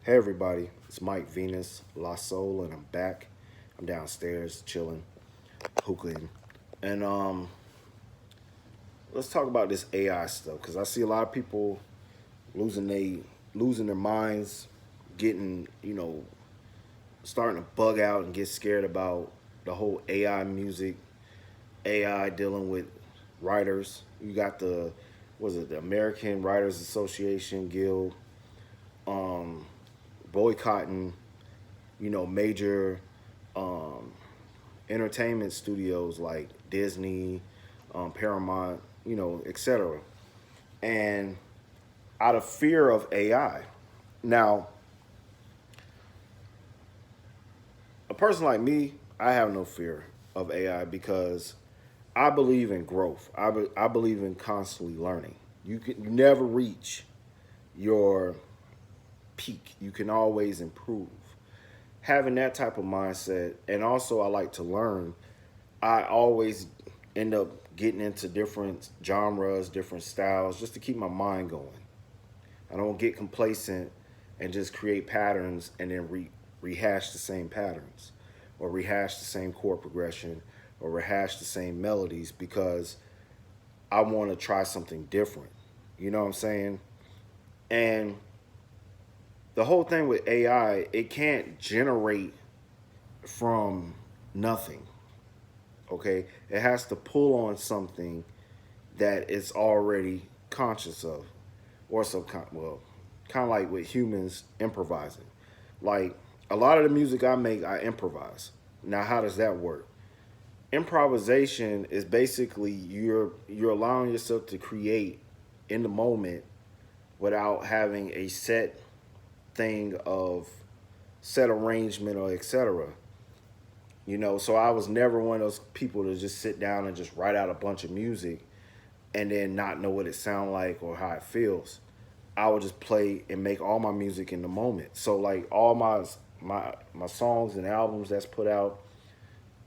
Hey everybody, it's Mike Venus, La Soul, and I'm back. I'm downstairs chilling, hookahing, and let's talk about this AI stuff because I see a lot of people losing they losing their minds, getting starting to bug out and get scared about the whole AI music, AI dealing with writers. You got the American Writers Association Guild um, boycotting major um, entertainment studios like Disney, Paramount, etc. And out of fear of AI. Now, a person like me, I have no fear of AI because I believe in growth. I believe in constantly learning. You never reach your peak. You can always improve. Having that type of mindset, and also I like to learn, I always end up getting into different genres, different styles, just to keep my mind going. I don't get complacent and just create patterns and then rehash the same patterns or rehash the same chord progression or rehash the same melodies because I want to try something different. You know what I'm saying? And the whole thing with AI, it can't generate from nothing. Okay? It has to pull on something that it's already conscious of, or well, kind of like with humans improvising. Like a lot of the music I make, I improvise. Now, how does that work? Improvisation is basically you're allowing yourself to create in the moment without having a thing of set arrangement or etc. So I was never one of those people to just sit down and just write out a bunch of music and then not know what it sounds like or how it feels. I would just play and make all my music in the moment. So like all my songs and albums that's put out,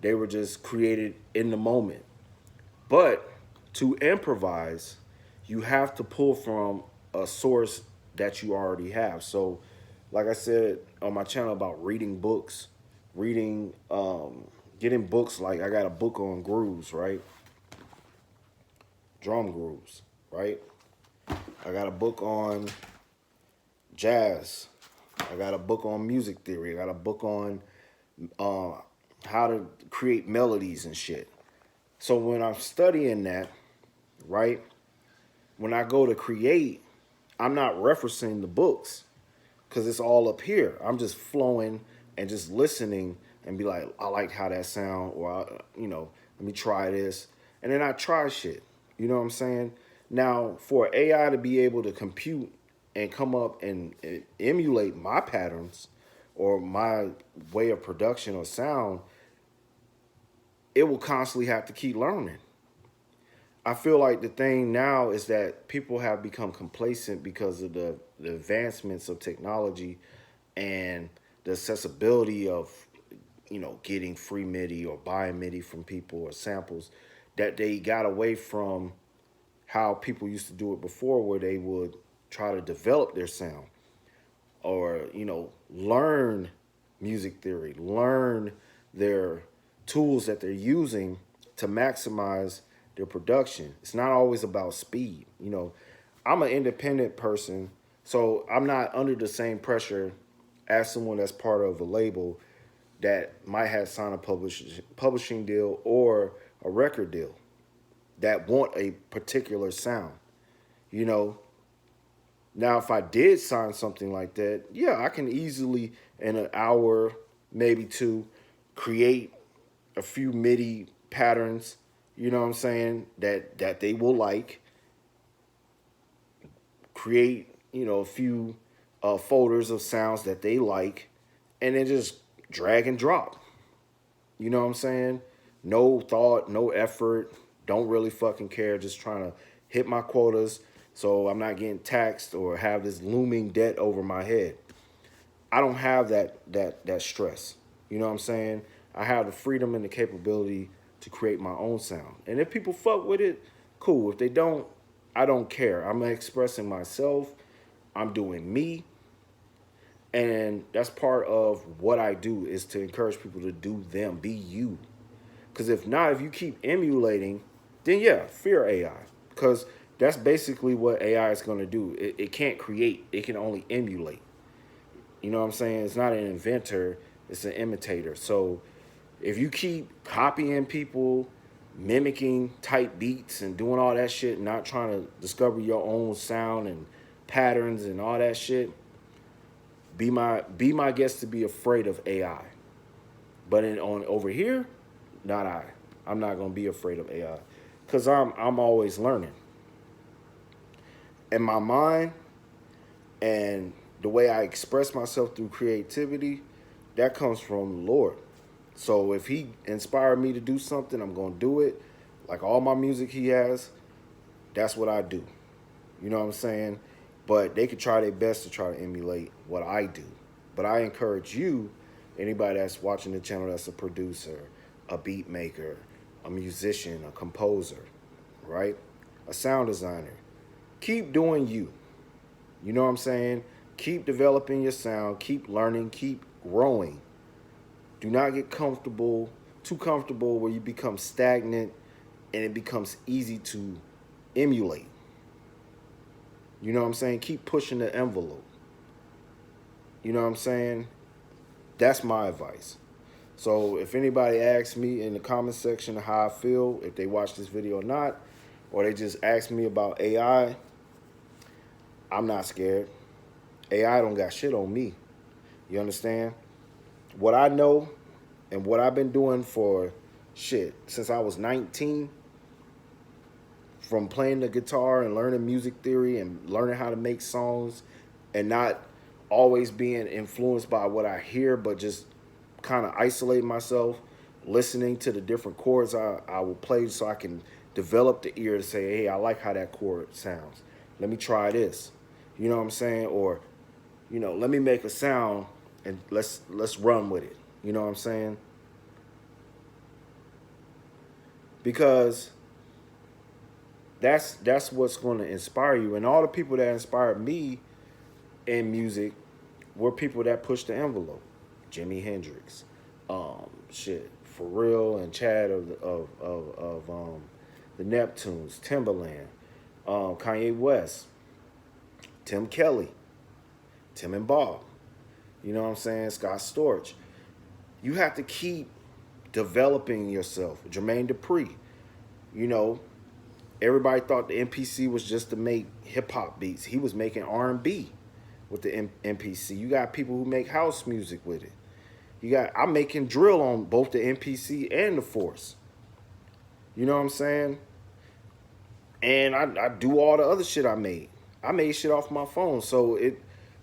they were just created in the moment. But to improvise, you have to pull from a source that you already have. So like I said on my channel about reading books, reading getting books, like I got a book on grooves, right? Drum grooves, right? I got a book on jazz. I got a book on music theory. I got a book on uh, how to create melodies and shit. So when I'm studying that, right, when I go to create, I'm not referencing the books because it's all up here. I'm just flowing and just listening and be like, I like how that sound, or let me try this, and then I try shit. You know what I'm saying? Now, for AI to be able to compute and come up and emulate my patterns or my way of production or sound, it will constantly have to keep learning. I feel like the thing now is that people have become complacent because of the advancements of technology and the accessibility of getting free MIDI or buying MIDI from people or samples, that they got away from how people used to do it before, where they would try to develop their sound or learn music theory, learn their tools that they're using to maximize their production. It's not always about speed. I'm an independent person, so I'm not under the same pressure as someone that's part of a label that might have signed a publishing deal or a record deal that want a particular sound. You know, Now if I did sign something like that, yeah, I can easily in an hour, maybe two, create a few MIDI patterns, you know what I'm saying, that they will like, create, a few folders of sounds that they like, and then just drag and drop. You know what I'm saying? No thought, no effort, don't really fucking care, just trying to hit my quotas so I'm not getting taxed or have this looming debt over my head. I don't have that stress. You know what I'm saying? I have the freedom and the capability to create my own sound. And if people fuck with it, cool. If they don't, I don't care. I'm expressing myself. I'm doing me. And that's part of what I do, is to encourage people to do them, be you. Because if not, if you keep emulating, then yeah, fear AI. Because that's basically what AI is going to do. It can't create, it can only emulate. You know what I'm saying? It's not an inventor, it's an imitator. So if you keep copying people, mimicking type beats and doing all that shit, not trying to discover your own sound and patterns and all that shit, be my guest to be afraid of AI. But on over here, not I. I'm not gonna be afraid of AI, cause I'm always learning. And my mind and the way I express myself through creativity, that comes from the Lord. So if He inspired me to do something, I'm gonna do it. Like all my music He has, that's what I do. You know what I'm saying? But they could try their best to try to emulate what I do. But I encourage you, anybody that's watching the channel that's a producer, a beat maker, a musician, a composer, right? A sound designer. Keep doing you. You know what I'm saying? Keep developing your sound, keep learning, keep growing. Do not get too comfortable where you become stagnant and it becomes easy to emulate. You know what I'm saying? Keep pushing the envelope. You know what I'm saying? That's my advice. So if anybody asks me in the comment section how I feel, if they watch this video or not, or they just ask me about AI, I'm not scared. AI don't got shit on me. You understand? What I know and what I've been doing for shit since I was 19, from playing the guitar and learning music theory and learning how to make songs and not always being influenced by what I hear, but just kind of isolate myself, listening to the different chords I will play so I can develop the ear to say, hey, I like how that chord sounds. Let me try this. You know what I'm saying? Or, let me make a sound and let's run with it. You know what I'm saying? Because that's what's going to inspire you. And all the people that inspired me in music were people that pushed the envelope. Jimi Hendrix, Pharrell and Chad of the Neptunes, Timbaland, Kanye West, Tim Kelly, Tim and Bob. You know what I'm saying? Scott Storch. You have to keep developing yourself. Jermaine Dupri. Everybody thought the MPC was just to make hip hop beats. He was making R&B with the MPC. You got people who make house music with it. I'm making drill on both the MPC and the Force. You know what I'm saying? And I do all the other shit I made. I made shit off my phone. So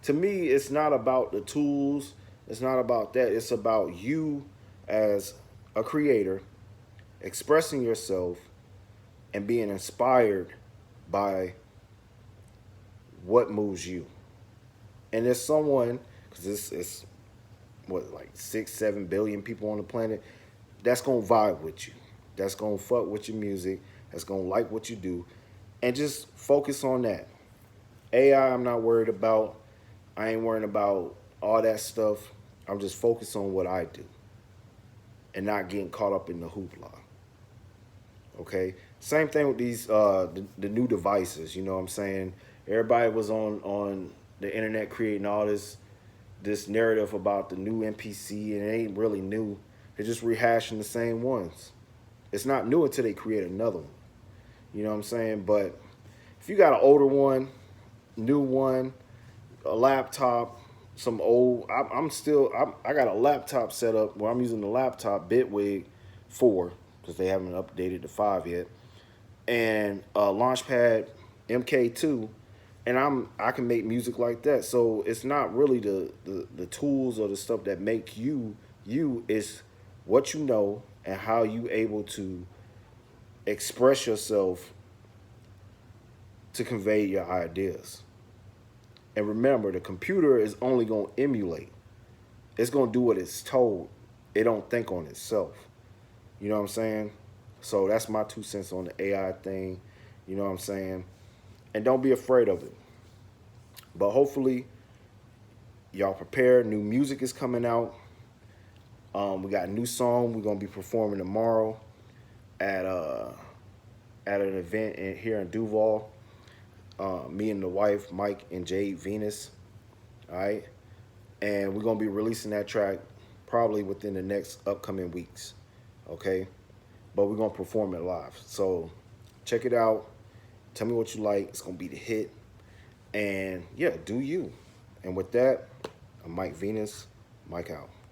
to me, it's not about the tools. It's not about that. It's about you as a creator expressing yourself and being inspired by what moves you. And there's someone, because it's what, like 6-7 billion people on the planet, that's gonna vibe with you, that's gonna fuck with your music, that's gonna like what you do, and just focus on that. AI, I'm not worried about. I ain't worrying about all that stuff. I'm just focused on what I do and not getting caught up in the hoopla. Okay, same thing with these the new devices. You know what I'm saying? Everybody was on the internet creating all this narrative about the new MPC, and it ain't really new. They're just rehashing the same ones. It's not new until they create another one. You know what I'm saying? But if you got an older one, new one, a laptop, some old, I got a laptop set up where I'm using the laptop Bitwig 4, because they haven't updated the 5 yet, and a Launchpad MK2, and I can make music like that. So it's not really the tools or the stuff that make you. Is what you know and how you able to express yourself to convey your ideas. And remember, the computer is only going to emulate. It's going to do what it's told. It don't think on itself. You know what I'm saying? So that's my 2 cents on the AI thing. You know what I'm saying? And don't be afraid of it. But hopefully Y'all prepare. New music is coming out. We got a new song we're gonna be performing tomorrow at an event here in Duval. Me and the wife, Mike and Jade Venus. All right, and we're gonna be releasing that track probably within the next upcoming weeks. Okay, but we're gonna perform it live. So check it out. Tell me what you like. It's gonna be the hit. And yeah, do you. And with that, I'm Mike Venus. Mike out.